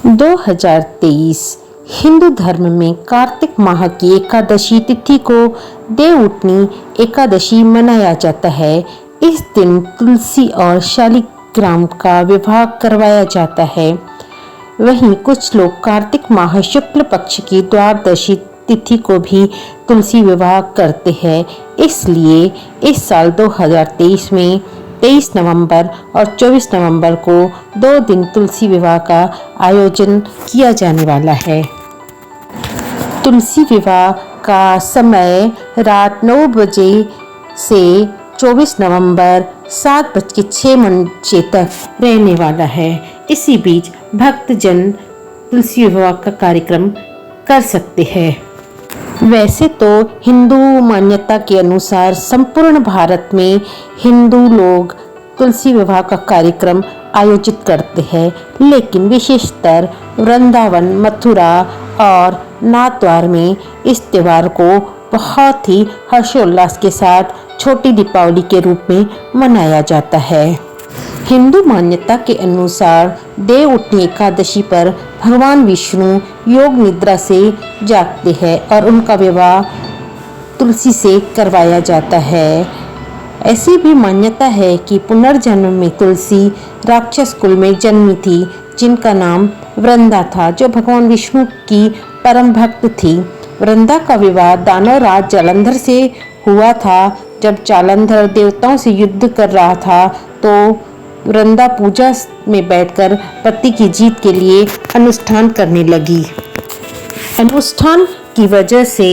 2023 हिंदू धर्म में कार्तिक माह की एकादशी तिथि को देवउठनी एकादशी मनाया जाता है। इस दिन तुलसी और शालिग्राम का विवाह करवाया जाता है। वहीं कुछ लोग कार्तिक माह शुक्ल पक्ष की द्वादशी तिथि को भी तुलसी विवाह करते हैं। इसलिए इस साल 2023 में 23 नवंबर और 24 नवंबर को 2 दिन तुलसी विवाह का आयोजन किया जाने वाला है। तुलसी विवाह का समय रात 9 बजे से 24 नवंबर 7:06 तक रहने वाला है। इसी बीच भक्तजन तुलसी विवाह का कार्यक्रम कर सकते हैं। वैसे तो हिंदू मान्यता के अनुसार संपूर्ण भारत में हिंदू लोग तुलसी विवाह का कार्यक्रम आयोजित करते हैं, लेकिन विशेषतर वृंदावन, मथुरा और नाथद्वार में इस त्योहार को बहुत ही हर्षोल्लास के साथ छोटी दीपावली के रूप में मनाया जाता है। हिंदू मान्यता के अनुसार देवउठनी एकादशी पर भगवान विष्णु योग निद्रा से जागते हैं और उनका विवाह तुलसी से करवाया जाता है। ऐसी भी मान्यता है कि पुनर्जन्म में तुलसी राक्षस कुल में जन्मी थी, जिनका नाम वृंदा था, जो भगवान विष्णु की परम भक्त थी। वृंदा का विवाह दानव राज जालंधर से हुआ था। जब जालंधर देवताओं से युद्ध कर रहा था तो वृंदा पूजा में बैठकर पति की जीत के लिए अनुष्ठान करने लगी। अनुष्ठान की वजह से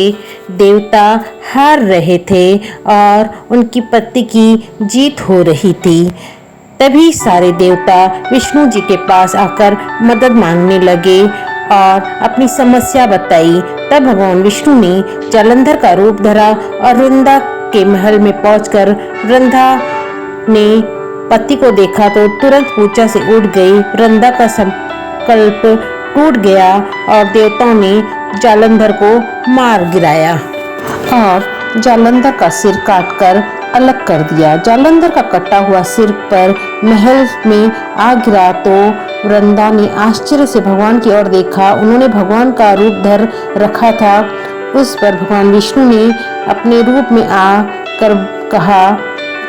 देवता हार रहे थे और उनकी पति की जीत हो रही थी। तभी सारे देवता विष्णु जी के पास आकर मदद मांगने लगे और अपनी समस्या बताई। तब भगवान विष्णु ने जालंधर का रूप धरा और वृंदा के महल में पहुंचकर वृंदा ने पति को देखा तो तुरंत पूजा से उठ गई। वृंदा का संकल्प टूट गया और देवताओं ने जालंधर को मार गिराया और जालंधर का सिर काटकर अलग कर दिया। जालंधर का कटा हुआ सिर पर महल में आ गिरा तो वृंदा ने आश्चर्य से भगवान की ओर देखा। उन्होंने भगवान का रूप धर रखा था। उस पर भगवान विष्णु ने अपने रूप में आकर कहा,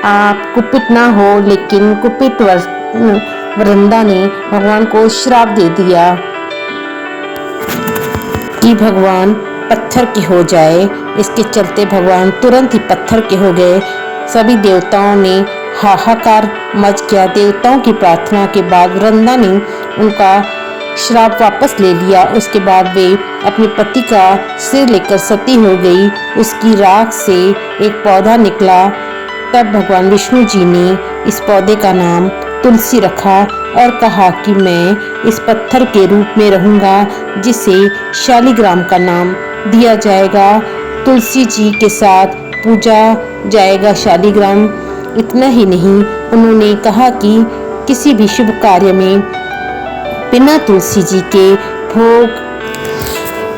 आप कुपित ना हो। लेकिन कुपित वृंदा ने भगवान को श्राप दे दिया कि भगवान पत्थर के हो जाए। इसके चलते भगवान तुरंत ही पत्थर के हो गए। सभी देवताओं ने हाहाकार मच गया। देवताओं की प्रार्थना के बाद वृंदा ने उनका श्राप वापस ले लिया। उसके बाद वे अपने पति का सिर लेकर सती हो गई। उसकी राख से एक पौधा निकला। तब भगवान विष्णु जी ने इस पौधे का नाम तुलसी रखा और कहा कि मैं इस पत्थर के रूप में रहूंगा, जिसे शालिग्राम का नाम दिया जाएगा। तुलसी जी के साथ पूजा जाएगा शालिग्राम। इतना ही नहीं, उन्होंने कहा कि किसी भी शुभ कार्य में बिना तुलसी जी के भोग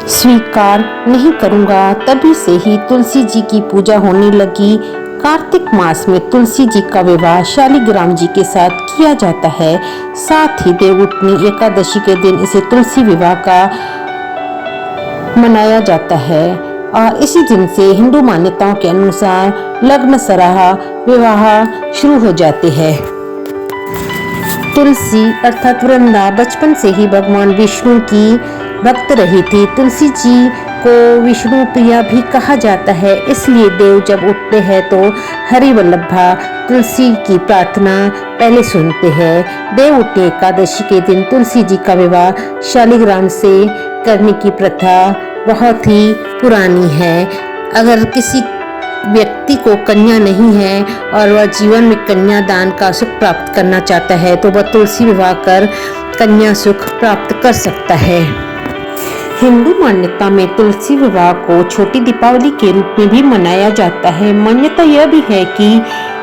स्वीकार नहीं करूंगा। तभी से ही तुलसी जी की पूजा होने लगी। कार्तिक मास में तुलसी जी का विवाह शालिग्राम जी के साथ किया जाता है। साथ ही देवउठनी एकादशी के दिन इसे तुलसी विवाह का मनाया जाता है और इसी दिन से हिंदू मान्यताओं के अनुसार लग्न सराह विवाह शुरू हो जाते हैं। तुलसी अर्थात वृंदा बचपन से ही भगवान विष्णु की भक्त रही थी। तुलसी जी को विष्णु प्रिया भी कहा जाता है। इसलिए देव जब उठते हैं तो हरि वल्लभा तुलसी की प्रार्थना पहले सुनते हैं। देवउठनी एकादशी के दिन तुलसी जी का विवाह शालिग्राम से करने की प्रथा बहुत ही पुरानी है। अगर किसी व्यक्ति को कन्या नहीं है और वह जीवन में कन्या दान का सुख प्राप्त करना चाहता है तो वह तुलसी विवाह कर कन्या सुख प्राप्त कर सकता है। हिंदू मान्यता में तुलसी विवाह को छोटी दीपावली के रूप में भी मनाया जाता है। मान्यता यह भी है कि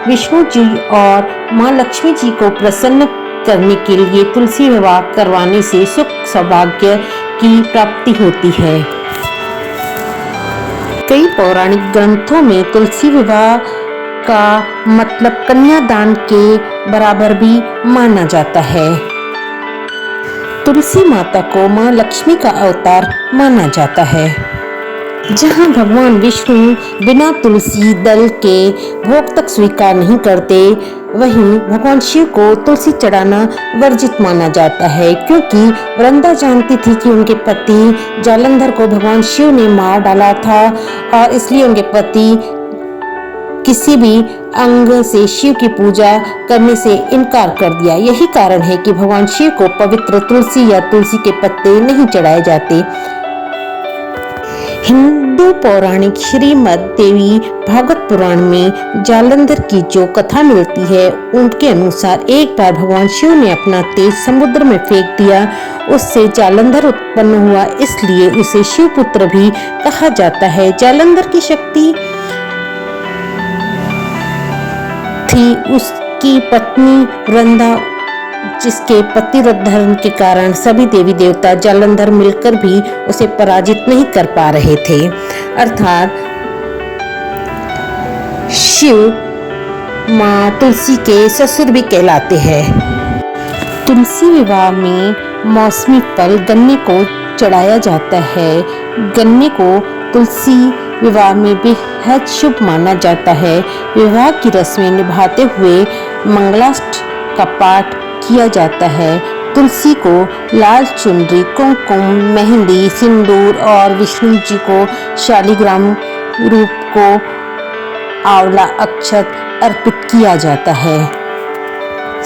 विष्णु जी और माँ लक्ष्मी जी को प्रसन्न करने के लिए तुलसी विवाह करवाने से सुख सौभाग्य की प्राप्ति होती है। कई पौराणिक ग्रंथों में तुलसी विवाह का मतलब कन्यादान के बराबर भी माना जाता है। तुलसी माता को माँ लक्ष्मी का अवतार माना जाता है। जहाँ भगवान विष्णु बिना तुलसी दल के भोग तक स्वीकार नहीं करते, वहीं भगवान शिव को तुलसी चढ़ाना वर्जित माना जाता है, क्योंकि वृंदा जानती थी कि उनके पति जालंधर को भगवान शिव ने मार डाला था और इसलिए उनके पति किसी भी अंग से शिव की पूजा करने से इनकार कर दिया। यही कारण है कि भगवान शिव को पवित्र तुलसी या तुलसी के पत्ते नहीं चढ़ाए जाते। हिंदू पौराणिक श्रीमद् देवी भागवत पुराण में जालंधर की जो कथा मिलती है, उनके अनुसार एक बार भगवान शिव ने अपना तेज समुद्र में फेंक दिया, उससे जालंधर उत्पन्न हुआ, इसलिए उसे शिवपुत्र भी कहा जाता है। जालंधर की शक्ति थी उसकी पत्नी वृंदा, जिसके पतिव्रत धर्म के कारण सभी देवी देवता जालंधर मिलकर भी उसे पराजित नहीं कर पा रहे थे। अर्थात शिव माँ तुलसी के ससुर भी कहलाते हैं। तुलसी विवाह में मौसमी फल गन्ने को चढ़ाया जाता है। गन्ने को तुलसी विवाह में बेहद शुभ माना जाता है। विवाह की रस्में निभाते हुए मंगलाष्टक का पाठ किया जाता है। तुलसी को लाल चुनरी, कुमकुम, मेहंदी, सिंदूर और विष्णु जी को शालिग्राम रूप को आंवला अक्षत अर्पित किया जाता है।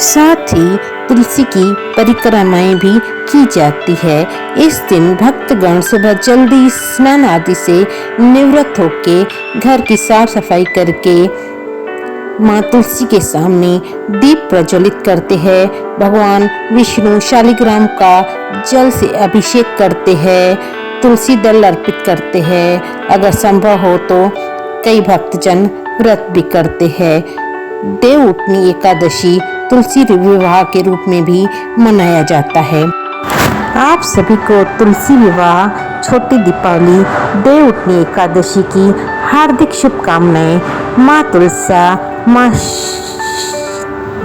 साथ ही तुलसी की परिक्रमाएं भी की जाती है। इस दिन भक्तगण सुबह जल्दी स्नान आदि से निवृत्त होकर घर की साफ सफाई करके माँ तुलसी के सामने दीप प्रज्वलित करते हैं। भगवान विष्णु शालिग्राम का जल से अभिषेक करते हैं, तुलसी दल अर्पित करते हैं। अगर संभव हो तो कई भक्तजन व्रत भी करते हैं। देवउठनी एकादशी तुलसी विवाह के रूप में भी मनाया जाता है। आप सभी को तुलसी विवाह, छोटी दीपावली, देवउठनी एकादशी की हार्दिक शुभकामनाएं। माँ तुलसा, माँ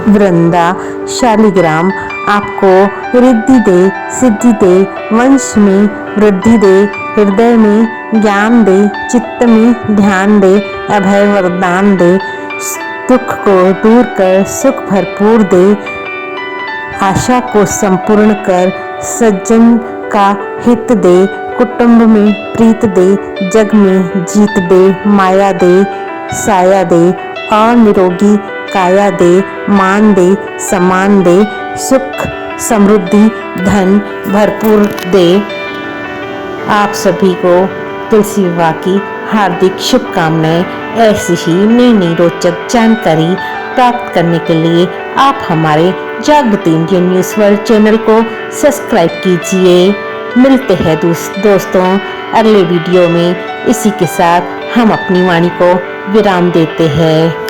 वृंदा, शालिग्राम आपको रिद्धि दे, सिद्धि दे, वंश में वृद्धि दे, हृदय में ज्ञान दे, चित्त में ध्यान दे, अभय वरदान दे, दुख को दूर कर सुख भरपूर दे, आशा को संपूर्ण कर सज्जन का हित दे, कुटुंब में प्रीत दे, जग में जीत दे, माया दे, साया दे और निरोगी काया दे, मान दे, सम्मान दे, सुख समृद्धि धन भरपूर दे। आप सभी को तुलसी विवाह की हार्दिक शुभकामनाएं। ऐसी ही नई नई रोचक जानकारी प्राप्त करने के लिए आप हमारे जागृति इंडियन न्यूज़ वर्ल्ड चैनल को सब्सक्राइब कीजिए। मिलते हैं दोस्तों अगले वीडियो में। इसी के साथ हम अपनी वाणी को विराम देते हैं।